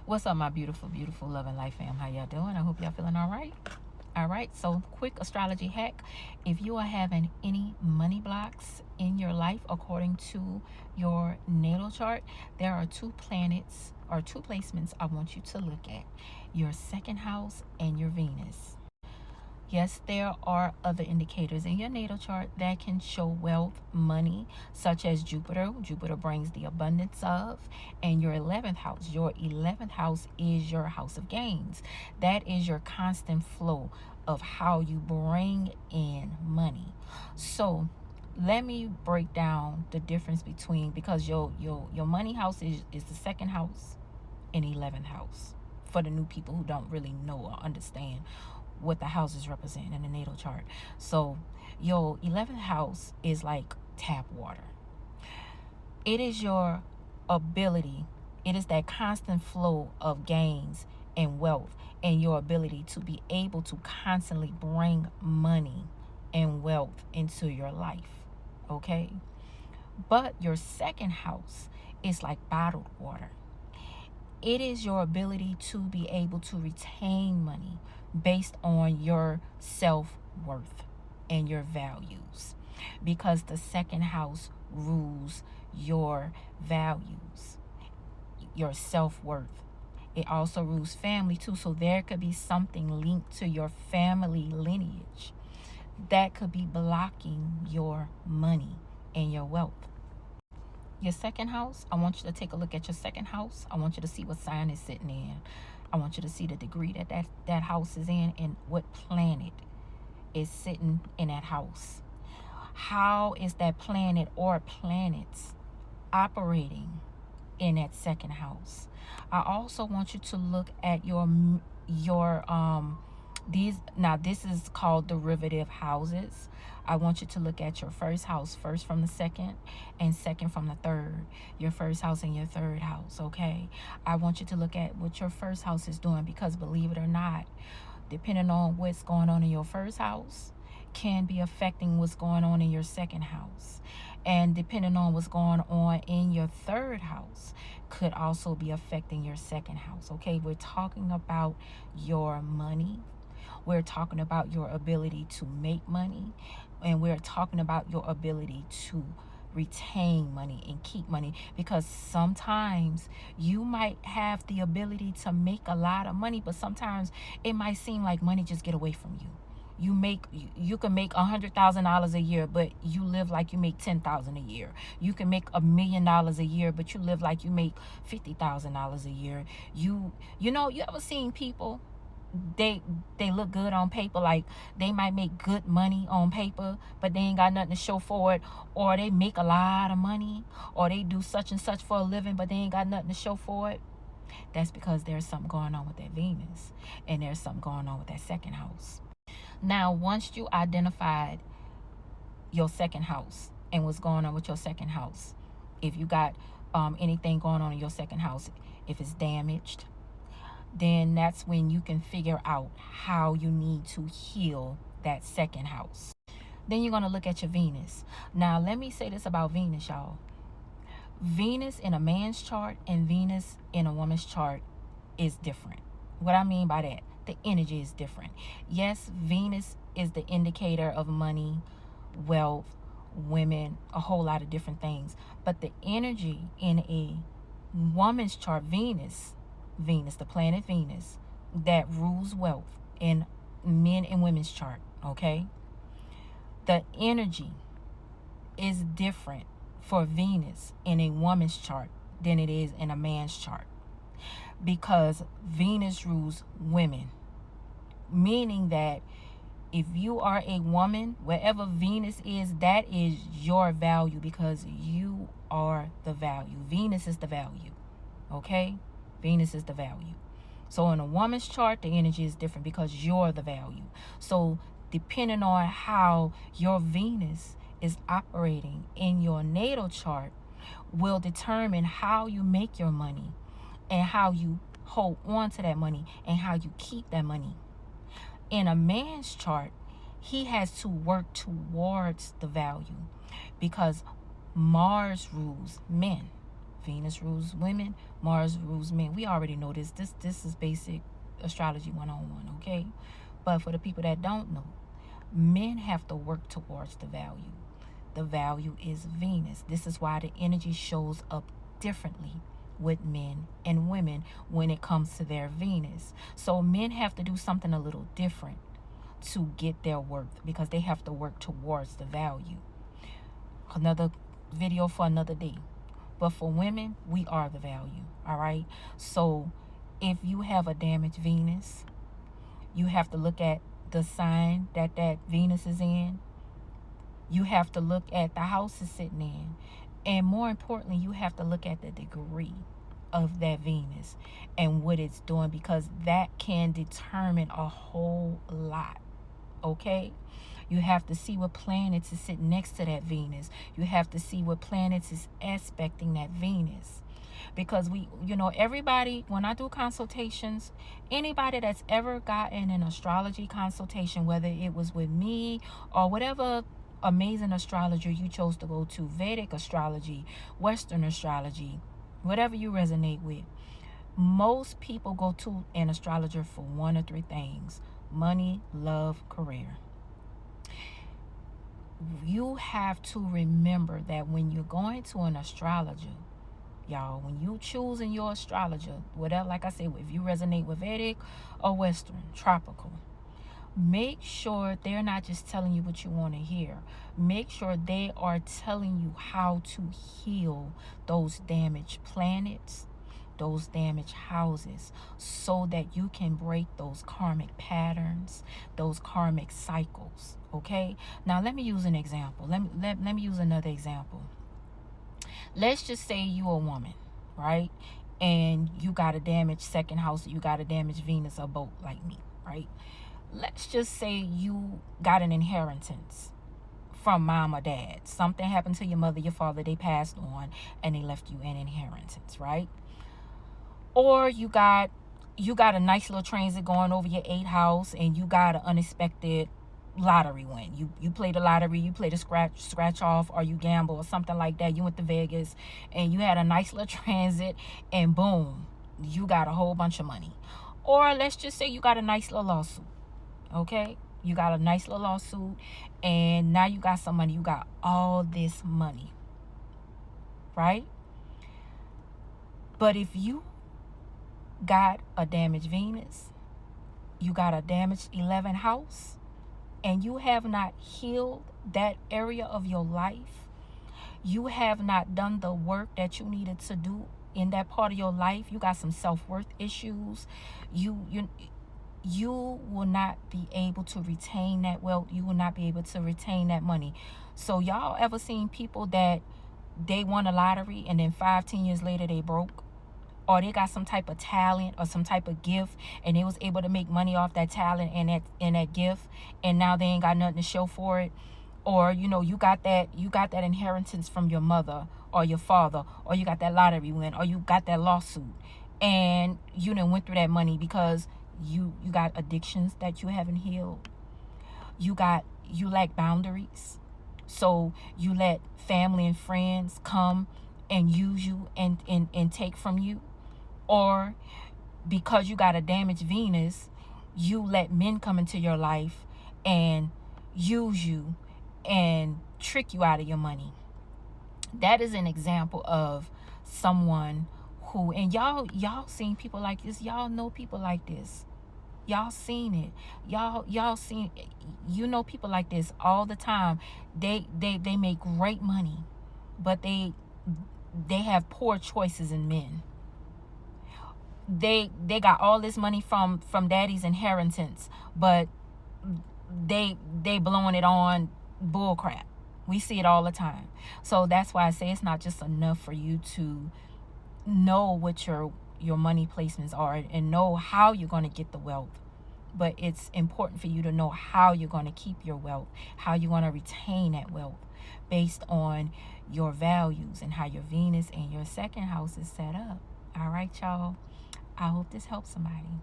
What's up, my beautiful, beautiful Love and Life fam? How y'all doing? I hope y'all feeling all right. All right, so quick astrology hack. If you are having any money blocks in your life according to your natal chart, there are two planets or two placements I want you to look at: your second house and your Venus. Yes, there are other indicators in your natal chart that can show wealth, money, such as Jupiter. Jupiter brings the abundance of, and your 11th house. Your 11th house is your house of gains. That is your constant flow of how you bring in money. So, let me break down the difference between, because your money house is the second house and 11th house, for the new people who don't really know or understand what the houses represent in the natal chart. So your 11th house is like tap water. It is your ability, it is that constant flow of gains and wealth, and your ability to be able to constantly bring money and wealth into your life. Okay? But your second house is like bottled water. It is your ability to be able to retain money based on your self-worth and your values, because the second house rules your values, your self-worth. It also rules family too, so there could be something linked to your family lineage that could be blocking your money and your wealth. Your second house, I want you to take a look at your second house. I want you to see what sign it's sitting in. I want you to see the degree that house is in and what planet is sitting in that house. How is that planet or planets operating in that second house? I also want you to look at your these, now this is called derivative houses. I want you to look at your first house first from the second, and second from the third. Your first house and your third house, okay? I want you to look at what your first house is doing, because believe it or not, depending on what's going on in your first house can be affecting what's going on in your second house. And depending on what's going on in your third house could also be affecting your second house, okay? We're talking about your money. We're talking about your ability to make money, and we're talking about your ability to retain money and keep money, because sometimes you might have the ability to make a lot of money, but sometimes it might seem like money just get away from you. You can make $100,000 a year, but you live like you make 10,000 a year. You can make $1 million a year, but you live like you make $50,000 a year. You ever seen people, they look good on paper, like they might make good money on paper, but they ain't got nothing to show for it, or they make a lot of money, or they do such and such for a living, but they ain't got nothing to show for it. That's because there's something going on with that Venus, and there's something going on with that second house. Now, once you identified your second house and what's going on with your second house, if you got anything going on in your second house, if it's damaged, then that's when you can figure out how you need to heal that second house. Then you're going to look at your Venus. Now, let me say this about Venus, y'all. Venus in a man's chart and Venus in a woman's chart is different. What I mean by that, the energy is different. Yes, Venus is the indicator of money, wealth, women, a whole lot of different things. But the energy in a woman's chart, Venus, the planet Venus, that rules wealth in men and women's chart, okay? The energy is different for Venus in a woman's chart than it is in a man's chart, because Venus rules women, meaning that if you are a woman, wherever Venus is, that is your value, because you are the value. Venus is the value, okay? Venus is the value. So in a woman's chart, the energy is different because you're the value. So depending on how your Venus is operating in your natal chart will determine how you make your money and how you hold on to that money and how you keep that money. In a man's chart, he has to work towards the value, because Mars rules men. Venus rules women, Mars rules men. We already know this. This is basic astrology 101, okay? But for the people that don't know, men have to work towards the value. The value is Venus. This is why the energy shows up differently with men and women when it comes to their Venus. So men have to do something a little different to get their worth, because they have to work towards the value. Another video for another day. But for women, we are the value. All right. So if you have a damaged Venus, you have to look at the sign that Venus is in. You have to look at the house it's sitting in. And more importantly, you have to look at the degree of that Venus and what it's doing, because that can determine a whole lot. Okay? You have to see what planets is sitting next to that Venus. You have to see what planets is aspecting that Venus. Because everybody, when I do consultations, anybody that's ever gotten an astrology consultation, whether it was with me or whatever amazing astrologer you chose to go to, Vedic astrology, Western astrology, whatever you resonate with, most people go to an astrologer for one or three things: money, love, career. You have to remember that when you're going to an astrologer, y'all, when you choosing your astrologer, whatever, like I said, if you resonate with Vedic or Western, tropical, make sure they're not just telling you what you want to hear. Make sure they are telling you how to heal those damaged planets, those damaged houses, so that you can break those karmic patterns, those karmic cycles. Okay? Now let me use an example. Let me use another example. Let's just say you a woman, right? And you got a damaged second house, you got a damaged Venus or both like me, right? Let's just say you got an inheritance from mom or dad. Something happened to your mother, your father, they passed on and they left you an inheritance, right? Or you got a nice little transit going over your 8th house, and you got an unexpected lottery win. You play the lottery, you play the scratch off, or you gamble or something like that. You went to Vegas and you had a nice little transit, and boom, you got a whole bunch of money. Or let's just say you got a nice little lawsuit. Okay? You got a nice little lawsuit, and now you got some money. You got all this money. Right? But if you got a damaged Venus, you got a damaged 11th house, and you have not healed that area of your life, you have not done the work that you needed to do in that part of your life, you got some self-worth issues, you will not be able to retain that wealth. You will not be able to retain that money. So y'all ever seen people that they won a lottery and then 5-10 years later they broke? Or they got some type of talent or some type of gift, and they was able to make money off that talent and that gift, and now they ain't got nothing to show for it. Or you got that inheritance from your mother or your father, or you got that lottery win, or you got that lawsuit, and you done went through that money because you got addictions that you haven't healed. You lack boundaries, so you let family and friends come and use you and take from you. Or because you got a damaged Venus, you let men come into your life and use you and trick you out of your money. That is an example of someone who, and y'all seen people like this. Y'all know people like this. Y'all seen it. Y'all seen, people like this all the time. They make great money, but they have poor choices in men. They got all this money from daddy's inheritance, but they blowing it on bull crap. We see it all the time. So that's why I say it's not just enough for you to know what your money placements are and know how you're going to get the wealth, but it's important for you to know how you're going to keep your wealth, how you're going to retain that wealth based on your values and how your Venus and your second house is set up. All right, y'all. I hope this helps somebody.